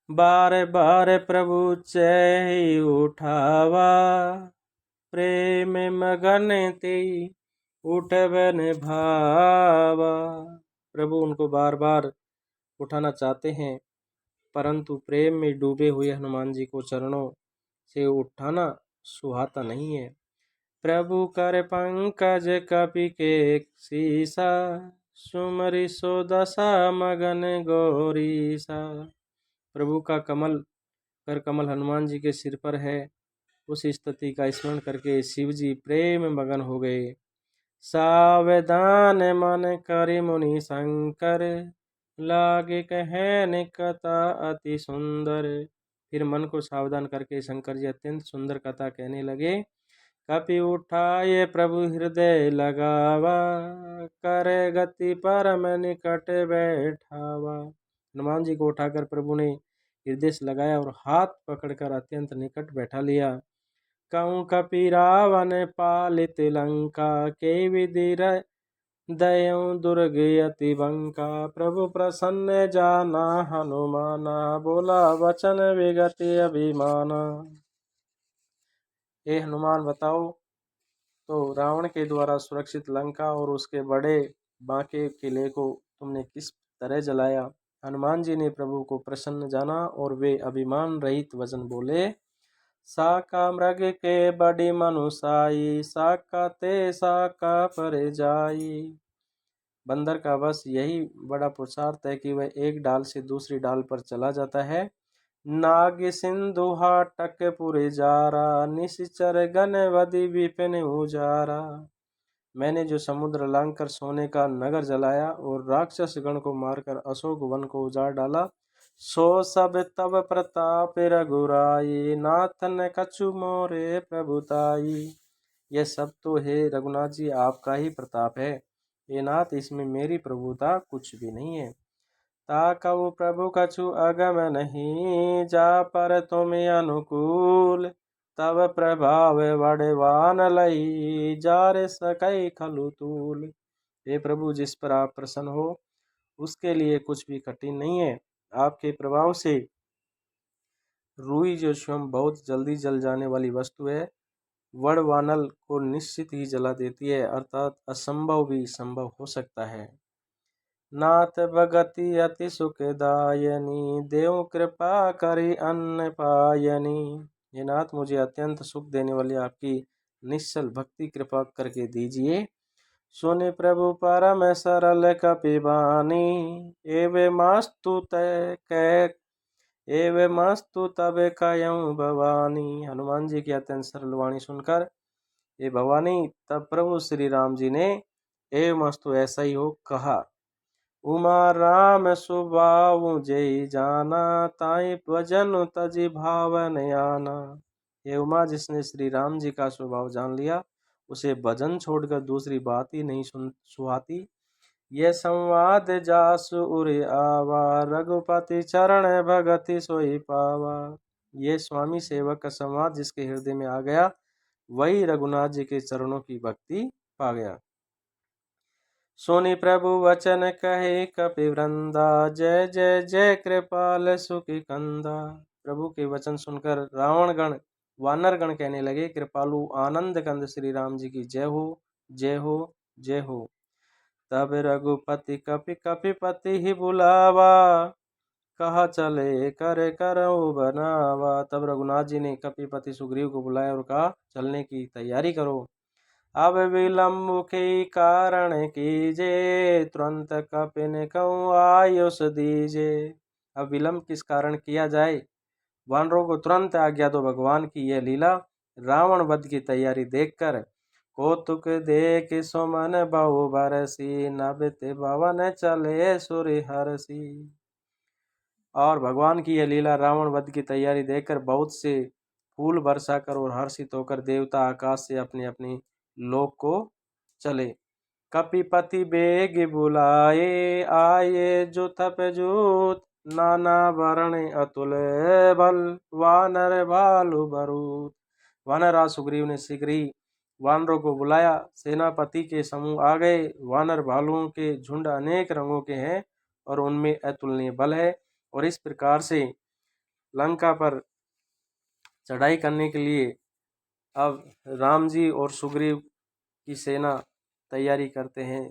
बार बार प्रभु चै उठावा, प्रेम मगन ते उठबन भावा। प्रभु उनको बार बार उठाना चाहते हैं, परंतु प्रेम में डूबे हुए हनुमान जी को चरणों से उठाना सुहाता नहीं है। प्रभु कर पंकज कपि के सीसा, सुमरि सो दशा मगन गौरीसा। प्रभु का कर कमल हनुमान जी के सिर पर है। उस स्तुति का स्मरण करके शिव जी प्रेम मगन हो गए। सावधान मन करि मुनि शंकर, लागे कहने कथा अति सुंदर। फिर मन को सावधान करके शंकर जी अत्यंत सुंदर कथा कहने लगे। कपि उठाए प्रभु हृदय लगावा, करे गति परम निकट बैठावा। हनुमान जी को उठाकर प्रभु ने हृदय से लगाया और हाथ पकड़कर अत्यंत निकट बैठा लिया। कहूँ कपि रावण पालित लंका, के विधि दयऊँ दुर्ग अति बंका। प्रभु प्रसन्न जाना हनुमाना, बोला वचन विगति अभिमाना। हे हनुमान बताओ, तो रावण के द्वारा सुरक्षित लंका और उसके बड़े बांके किले को तुमने किस तरह जलाया। हनुमान जी ने प्रभु को प्रसन्न जाना और वे अभिमान रहित वचन बोले। साका मृग के बड़ी मनुसाई, साका ते साका पर जाई। बंदर का बस यही बड़ा पुरुषार्थ है कि वह एक डाल से दूसरी डाल पर चला जाता है। नाग सिंधु हाटक पुरे जारा, निश्चर गन वधि विपिन उजारा। मैंने जो समुद्र लांघकर सोने का नगर जलाया और राक्षस गण को मारकर अशोक वन को उजाड़ डाला, सो सब तब प्रताप रघुराई, नाथ न कछु मोरे प्रभुताई। यह सब तो हे रघुनाथ जी आपका ही प्रताप है, हे नाथ इसमें मेरी प्रभुता कुछ भी नहीं है। ताकऊ प्रभु कछु अगम नहीं, जा पर तुम अनुकूल, तब प्रभाव बड़वान लई, जार सकै खलु तूल। हे प्रभु जिस पर आप प्रसन्न हो उसके लिए कुछ भी कठिन नहीं है। आपके प्रभाव से रुई जो स्वयं बहुत जल्दी जल जाने वाली वस्तु है, वड़वानल को निश्चित ही जला देती है, अर्थात असंभव भी संभव हो सकता है। नाथ भगति अति सुखदायनी, देव कृपा करी अन्न पायनी। ये नाथ मुझे अत्यंत सुख देने वाली आपकी निश्चल भक्ति कृपा करके दीजिए। सुनि प्रभु परम सरल कपिबानी, एवे मस्तु तब कयऊँ भवानी। हनुमान जी की अत्यंत सरल वाणी सुनकर ये भवानी तब प्रभु श्री राम जी ने एवं मस्तु ऐसा ही हो कहा। उमा राम सुबाऊ जय जाना, ताई भजन तजी भावन आना। ये उमा जिसने श्री राम जी का स्वभाव जान लिया, उसे भजन छोड़कर दूसरी बात ही नहीं सुहाती। ये संवाद जासु उरि आवा, रघुपति चरण भगति सोई पावा। ये स्वामी सेवक का संवाद जिसके हृदय में आ गया, वही रघुनाथ जी के चरणों की भक्ति पा गया। सुनि प्रभु वचन कहे कपि वृंदा, जय जय जय कृपाल सुखी कंदा। प्रभु के वचन सुनकर रावण गण वानर गण कहने लगे, कृपालु आनंद कंद श्री राम जी की जय हो, जय हो, जय हो। तब रघुपति कपिपति ही बुलावा, कहा चले कर करऊ बनावा। तब रघुनाथ जी ने कपिपति सुग्रीव को बुलाया और कहा चलने की तैयारी करो। अब विलम्ब के कारण कीजे, तुरंत कपिन कहूँ आयुष दीजे। अब विलम्ब किस कारण किया जाए, वानरों को तुरंत आज्ञा दो। भगवान की यह लीला रावण वध की तैयारी देखकर कौतुक देख सुमन बहु बरसी, नभित भवन चले सुरि हरसी। और भगवान की यह लीला रावण वध की तैयारी देखकर बहुत से फूल बरसाकर और हर्षित होकर देवता आकाश से अपनी अपनी लोक को चले। कपिपति बेग बुलाए, आये जो तप जूत, नाना वरण अतुल बल, वानर भालु बरूत। वानरराज सुग्रीव ने शीघ्र ही वानरों को बुलाया। सेनापति के समूह आ गए। वानर भालुओं के झुंड अनेक रंगों के हैं और उनमें अतुलनीय बल है। और इस प्रकार से लंका पर चढ़ाई करने के लिए अब राम जी और सुग्रीव की सेना तैयारी करते हैं।